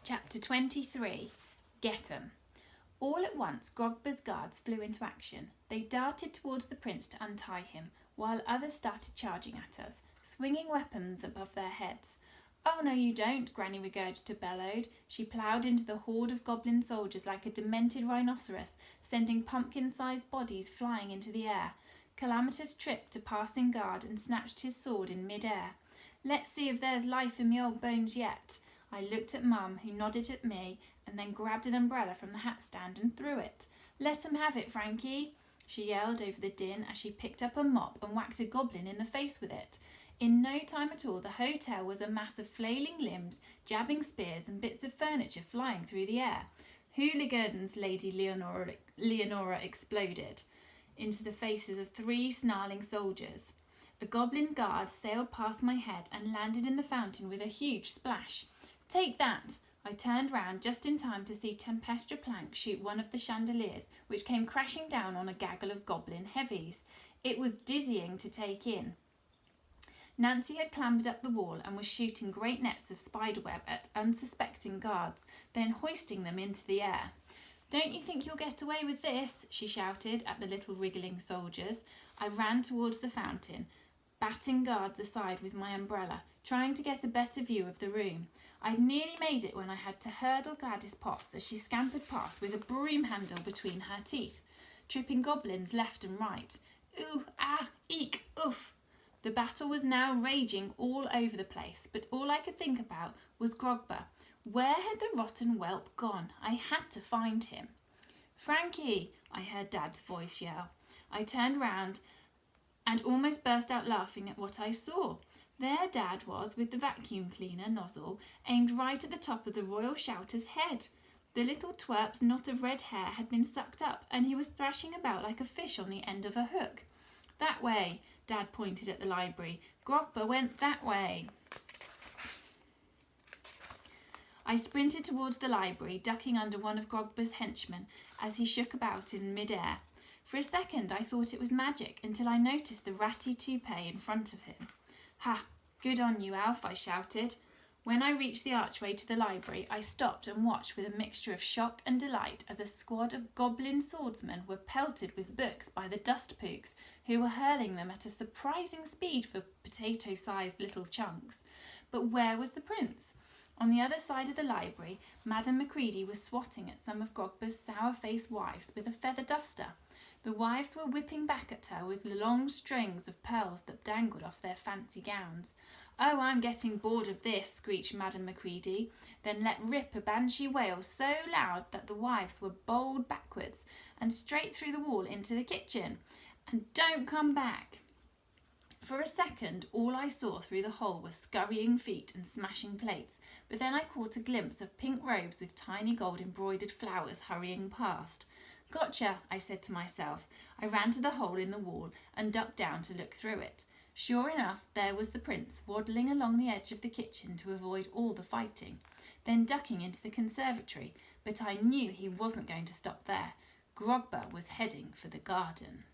Chapter 23. Get 'em. All at once Grogba's guards flew into action. They darted towards the prince to untie him, while others started charging at us, swinging weapons above their heads. "Oh, no you don't," Granny Regurgita bellowed. She ploughed into the horde of goblin soldiers like a demented rhinoceros, sending pumpkin-sized bodies flying into the air. Calamitous tripped a passing guard and snatched his sword in mid-air. "Let's see if there's life in me old bones yet." I looked at Mum, who nodded at me, and then grabbed an umbrella from the hat stand and threw it. "Let 'em have it, Frankie," she yelled over the din as she picked up a mop and whacked a goblin in the face with it. In no time at all, the hotel was a mass of flailing limbs, jabbing spears, and bits of furniture flying through the air. "Hooligans!" Lady Leonora exploded into the faces of 3 snarling soldiers. A goblin guard sailed past my head and landed in the fountain with a huge splash. "Take that!" I turned round just in time to see Tempestra Plank shoot one of the chandeliers, which came crashing down on a gaggle of goblin heavies. It was dizzying to take in. Nancy had clambered up the wall and was shooting great nets of spiderweb at unsuspecting guards, then hoisting them into the air. "Don't you think you'll get away with this?" she shouted at the little wriggling soldiers. I ran towards the fountain, batting guards aside with my umbrella, trying to get a better view of the room. I'd nearly made it when I had to hurdle Gladys Potts as she scampered past with a broom handle between her teeth, tripping goblins left and right. "Ooh, ah, eek, oof." The battle was now raging all over the place, but all I could think about was Grogba. Where had the rotten whelp gone? I had to find him. "Frankie!" I heard Dad's voice yell. I turned round and almost burst out laughing at what I saw. There Dad was with the vacuum cleaner nozzle aimed right at the top of the royal shouter's head. The little twerp's knot of red hair had been sucked up and he was thrashing about like a fish on the end of a hook. "That way," Dad pointed at the library. "Grogba went that way." I sprinted towards the library, ducking under one of Grogba's henchmen as he shook about in mid-air. For a second I thought it was magic until I noticed the ratty toupee in front of him. "Ha! Good on you, Alf," I shouted. When I reached the archway to the library, I stopped and watched with a mixture of shock and delight as a squad of goblin swordsmen were pelted with books by the dust-pooks, who were hurling them at a surprising speed for potato-sized little chunks. But where was the prince? On the other side of the library, Madame Macready was swatting at some of Grogba's sour-faced wives with a feather duster. The wives were whipping back at her with long strings of pearls that dangled off their fancy gowns. "Oh, I'm getting bored of this," screeched Madame Macready, then let rip a banshee wail so loud that the wives were bowled backwards and straight through the wall into the kitchen. "And don't come back!" For a second, all I saw through the hole was scurrying feet and smashing plates, but then I caught a glimpse of pink robes with tiny gold embroidered flowers hurrying past. "Gotcha," I said to myself. I ran to the hole in the wall and ducked down to look through it. Sure enough, there was the prince, waddling along the edge of the kitchen to avoid all the fighting, then ducking into the conservatory, but I knew he wasn't going to stop there. Grogba was heading for the garden.